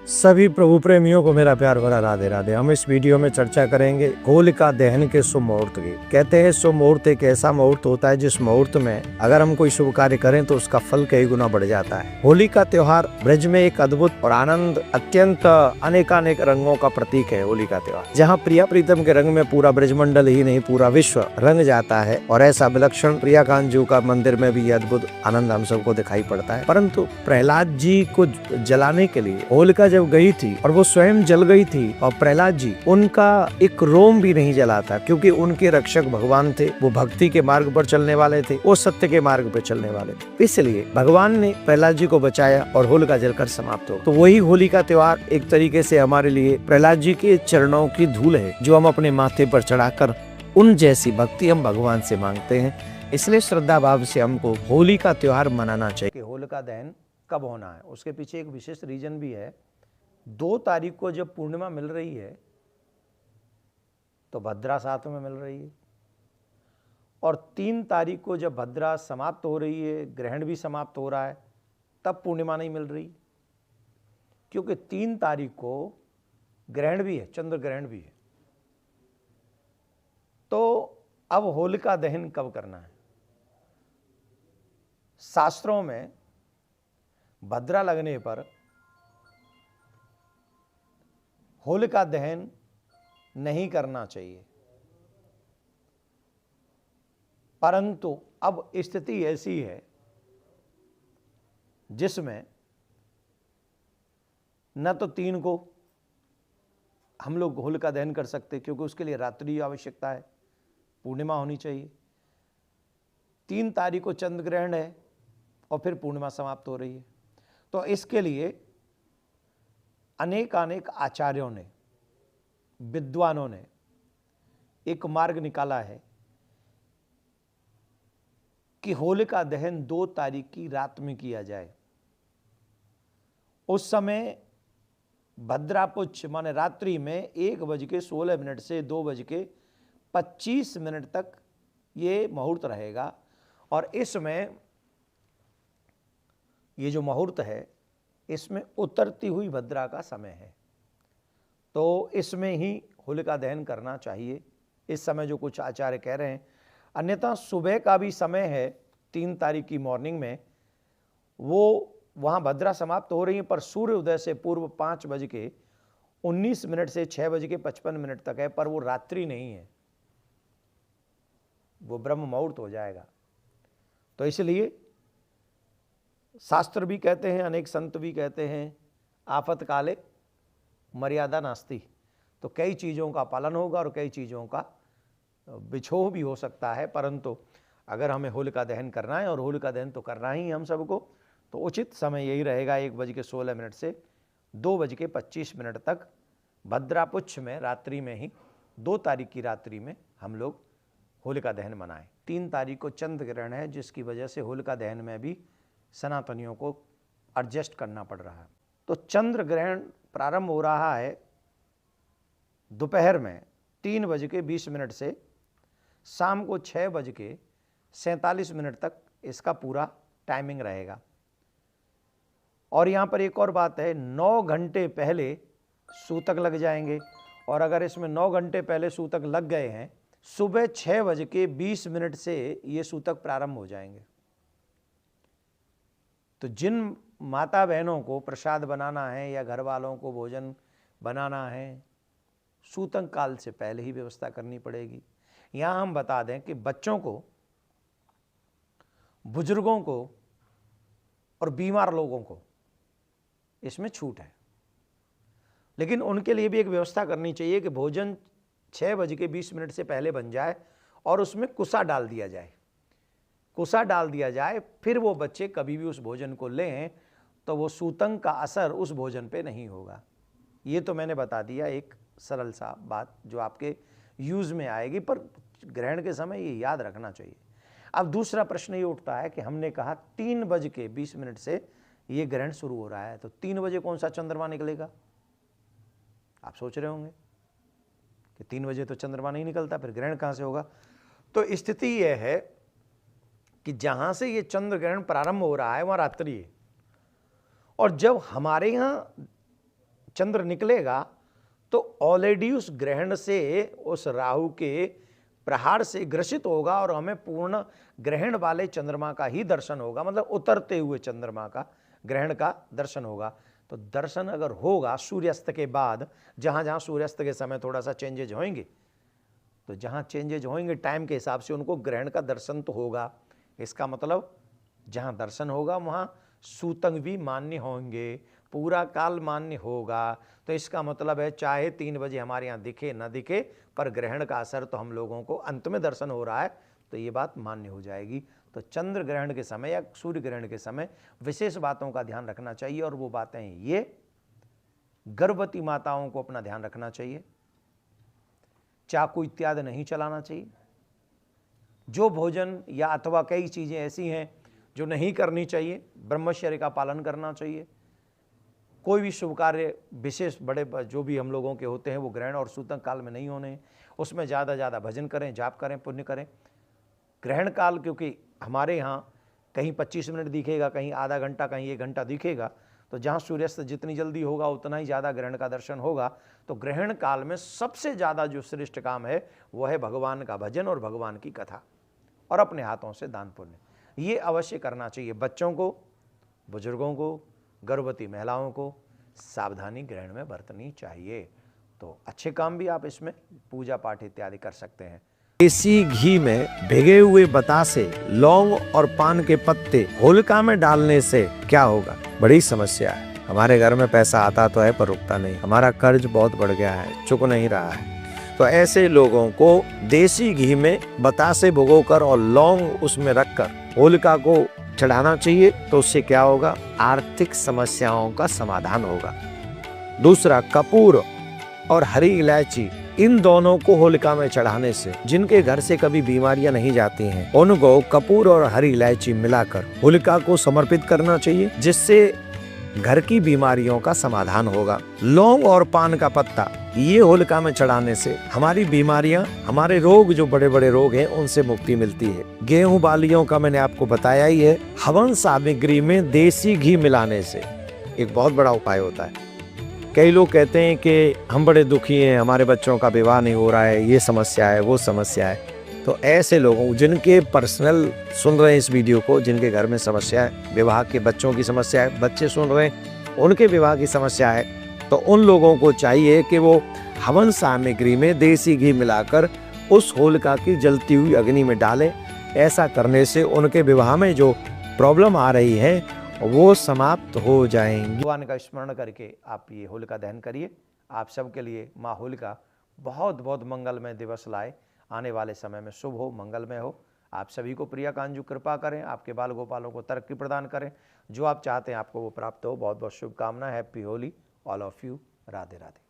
सभी प्रभु प्रेमियों को मेरा प्यार भरा राधे राधे। हम इस वीडियो में चर्चा करेंगे होलिका दहन के शुभ मुहूर्त की। कहते हैं शुभ मुहूर्त एक ऐसा मुहूर्त होता है जिस मुहूर्त में अगर हम कोई शुभ कार्य करें तो उसका फल कई गुना बढ़ जाता है। होली का त्योहार ब्रज में एक अद्भुत और आनंद अत्यंत अनेकानेक रंगों का प्रतीक है। होली का त्योहार जहाँ प्रिया प्रीतम के रंग में पूरा ब्रजमंडल ही नहीं पूरा विश्व रंग जाता है, और ऐसा विलक्षण प्रियाकांत जी का मंदिर में भी यह अद्भुत आनंद हम सबको दिखाई पड़ता है। परंतु प्रहलाद जी को जलाने के लिए होलिका जब गई थी और वो स्वयं जल गई थी, और प्रहलाद जी उनका एक रोम भी नहीं जला था, क्योंकि उनके रक्षक भगवान थे। वो भक्ति के मार्ग पर चलने वाले थे, वो सत्य के मार्ग पर चलने वाले थे। इसलिए भगवान ने प्रहलाद जी को बचाया और होलिका जलकर समाप्त हो। तो वही होली का त्योहार एक तरीके से हमारे लिए प्रहलाद जी के चरणों की धूल है, जो हम अपने माथे पर चढ़ाकर उन जैसी भक्ति हम भगवान से मांगते हैं। इसलिए श्रद्धा भाव से हमको होली का त्योहार मनाना चाहिए। होलिका दहन कब होना है, उसके पीछे एक विशेष रीजन भी है। 2 तारीख को जब पूर्णिमा मिल रही है तो भद्रा साथ में मिल रही है, और 3 तारीख को जब भद्रा समाप्त हो रही है, ग्रहण भी समाप्त हो रहा है, तब पूर्णिमा नहीं मिल रही, क्योंकि 3 तारीख को ग्रहण भी है, चंद्र ग्रहण भी है। तो अब होलिका दहन कब करना है? शास्त्रों में भद्रा लगने पर होलिका दहन नहीं करना चाहिए, परंतु अब स्थिति ऐसी है जिसमें न तो 3 को हम लोग होलिका दहन कर सकते, क्योंकि उसके लिए रात्रि की आवश्यकता है, पूर्णिमा होनी चाहिए। 3 तारीख को चंद्र ग्रहण है और फिर पूर्णिमा समाप्त हो रही है। तो इसके लिए अनेक आचार्यों ने, विद्वानों ने एक मार्ग निकाला है कि होलिका दहन 2 तारीख की रात में किया जाए। उस समय भद्रापुच्छ माने रात्रि में 1:16 से 2:25 तक ये मुहूर्त रहेगा, और इसमें ये जो मुहूर्त है इसमें उतरती हुई भद्रा का समय है। तो इसमें ही होलिका दहन करना चाहिए, इस समय जो कुछ आचार्य कह रहे हैं। अन्यथा सुबह का भी समय है 3 तारीख की मॉर्निंग में, वो वहाँ भद्रा समाप्त हो रही है, पर सूर्य उदय से पूर्व 5:19 से 6:55 तक है, पर वो रात्रि नहीं है, वो ब्रह्म मुहूर्त हो जाएगा। तो इसलिए शास्त्र भी कहते हैं, अनेक संत भी कहते हैं, आफत काले मर्यादा नास्ति। तो कई चीज़ों का पालन होगा और कई चीज़ों का बिछोह भी हो सकता है, परंतु अगर हमें होलिका दहन करना है, और होलिका दहन तो करना ही हम सबको, तो उचित समय यही रहेगा 1:16 से 2:25 तक भद्रापुच्छ में रात्रि में ही 2 तारीख की रात्रि में हम लोग होलिका दहन मनाएं। 3 तारीख को चंद्र ग्रहण है, जिसकी वजह से होलिका दहन में भी सनातनियों को एडजस्ट करना पड़ रहा है। तो चंद्र ग्रहण प्रारंभ हो रहा है दोपहर में 3:20 से शाम को 6:47 तक इसका पूरा टाइमिंग रहेगा। और यहाँ पर एक और बात है, 9 घंटे पहले सूतक लग जाएंगे, और अगर इसमें 9 घंटे पहले सूतक लग गए हैं, सुबह 6:20 से ये सूतक प्रारंभ हो जाएंगे। तो जिन माता बहनों को प्रसाद बनाना है या घर वालों को भोजन बनाना है, सूतक काल से पहले ही व्यवस्था करनी पड़ेगी। यहाँ हम बता दें कि बच्चों को, बुजुर्गों को और बीमार लोगों को इसमें छूट है, लेकिन उनके लिए भी एक व्यवस्था करनी चाहिए कि भोजन 6:20 से पहले बन जाए और उसमें कुसा डाल दिया जाए। कुसा डाल दिया जाए, फिर वो बच्चे कभी भी उस भोजन को लें तो वो सूतक का असर उस भोजन पे नहीं होगा। ये तो मैंने बता दिया एक सरल सा बात जो आपके यूज़ में आएगी, पर ग्रहण के समय ये याद रखना चाहिए। अब दूसरा प्रश्न ये उठता है कि हमने कहा 3:20 से ये ग्रहण शुरू हो रहा है, तो 3 बजे कौन सा चंद्रमा निकलेगा? आप सोच रहे होंगे कि 3 बजे तो चंद्रमा नहीं निकलता, फिर ग्रहण कहाँ से होगा? तो स्थिति यह है कि जहाँ से ये चंद्र ग्रहण प्रारंभ हो रहा है वहाँ रात्रि है, और जब हमारे यहाँ चंद्र निकलेगा तो ऑलरेडी उस ग्रहण से, उस राहु के प्रहार से ग्रसित होगा और हमें पूर्ण ग्रहण वाले चंद्रमा का ही दर्शन होगा, मतलब उतरते हुए चंद्रमा का ग्रहण का दर्शन होगा। तो दर्शन अगर होगा सूर्यास्त के बाद, जहाँ जहाँ सूर्यास्त के समय थोड़ा सा चेंजेज होंगे, तो जहाँ चेंजेज होंगे टाइम के हिसाब से उनको ग्रहण का दर्शन तो होगा। इसका मतलब जहाँ दर्शन होगा वहाँ सूतंग भी मान्य होंगे, पूरा काल मान्य होगा। तो इसका मतलब है चाहे 3 बजे हमारे यहाँ दिखे न दिखे, पर ग्रहण का असर तो हम लोगों को अंत में दर्शन हो रहा है, तो ये बात मान्य हो जाएगी। तो चंद्र ग्रहण के समय या सूर्य ग्रहण के समय विशेष बातों का ध्यान रखना चाहिए, और वो बातें ये, गर्भवती माताओं को अपना ध्यान रखना चाहिए, चाकू इत्यादि नहीं चलाना चाहिए, जो भोजन या अथवा कई चीज़ें ऐसी हैं जो नहीं करनी चाहिए, ब्रह्मचर्य का पालन करना चाहिए। कोई भी शुभ कार्य विशेष बड़े जो भी हम लोगों के होते हैं वो ग्रहण और सूतक काल में नहीं होने, उसमें ज़्यादा ज़्यादा भजन करें, जाप करें, पुण्य करें। ग्रहण काल क्योंकि हमारे यहाँ कहीं 25 मिनट दिखेगा, कहीं आधा घंटा, कहीं 1 घंटा दिखेगा, तो जहाँ सूर्यास्त जितनी जल्दी होगा उतना ही ज़्यादा ग्रहण का दर्शन होगा। तो ग्रहण काल में सबसे ज़्यादा जो श्रेष्ठ काम है वो है भगवान का भजन और भगवान की कथा, और अपने हाथों से दान पुण्य, ये अवश्य करना चाहिए। बच्चों को, बुजुर्गों को, गर्भवती महिलाओं को सावधानी ग्रहण में बरतनी चाहिए। तो अच्छे काम भी आप इसमें पूजा पाठ इत्यादि कर सकते हैं। देसी घी में भिगे हुए बतासे, लौंग और पान के पत्ते होलिका में डालने से क्या होगा? बड़ी समस्या है। हमारे घर में पैसा आता तो है पर रुकता नहीं, हमारा कर्ज बहुत बढ़ गया है, चुक नहीं रहा है। तो ऐसे लोगों को देसी घी में बतासे भिगोकर और लौंग उसमें रखकर होलिका को चढ़ाना चाहिए। तो उससे क्या होगा? आर्थिक समस्याओं का समाधान होगा। दूसरा, कपूर और हरी इलायची, इन दोनों को होलिका में चढ़ाने से जिनके घर से कभी बीमारियां नहीं जाती हैं, उनको कपूर और हरी इलायची मिलाकर होलिका को समर्पित करना चाहिए, जिससे घर की बीमारियों का समाधान होगा। लौंग और पान का पत्ता, ये होलिका में चढ़ाने से हमारी बीमारियां, हमारे रोग, जो बड़े बड़े रोग हैं, उनसे मुक्ति मिलती है। गेहूं बालियों का मैंने आपको बताया ही है। हवन सामग्री में देसी घी मिलाने से एक बहुत बड़ा उपाय होता है। कई लोग कहते हैं कि हम बड़े दुखी हैं, हमारे बच्चों का विवाह नहीं हो रहा है, ये समस्या है, वो समस्या है। तो ऐसे लोगों, जिनके पर्सनल सुन रहे हैं इस वीडियो को, जिनके घर में समस्या है, विवाह के बच्चों की समस्या है, बच्चे सुन रहे हैं उनके विवाह की समस्या है, तो उन लोगों को चाहिए कि वो हवन सामग्री में देसी घी मिलाकर उस होलिका की जलती हुई अग्नि में डालें। ऐसा करने से उनके विवाह में जो प्रॉब्लम आ रही है वो समाप्त हो जाएंगी। भगवान का स्मरण करके आप ये होलिका दहन करिए। आप सबके लिए माँ होलिका बहुत बहुत मंगलमय दिवस लाए, आने वाले समय में शुभ हो, मंगलमय हो। आप सभी को प्रिया कांजू कृपा करें, आपके बाल गोपालों को तरक्की प्रदान करें, जो आप चाहते हैं आपको वो प्राप्त हो। बहुत बहुत शुभकामनाएं। Happy Holi all of you. Radhe Radhe.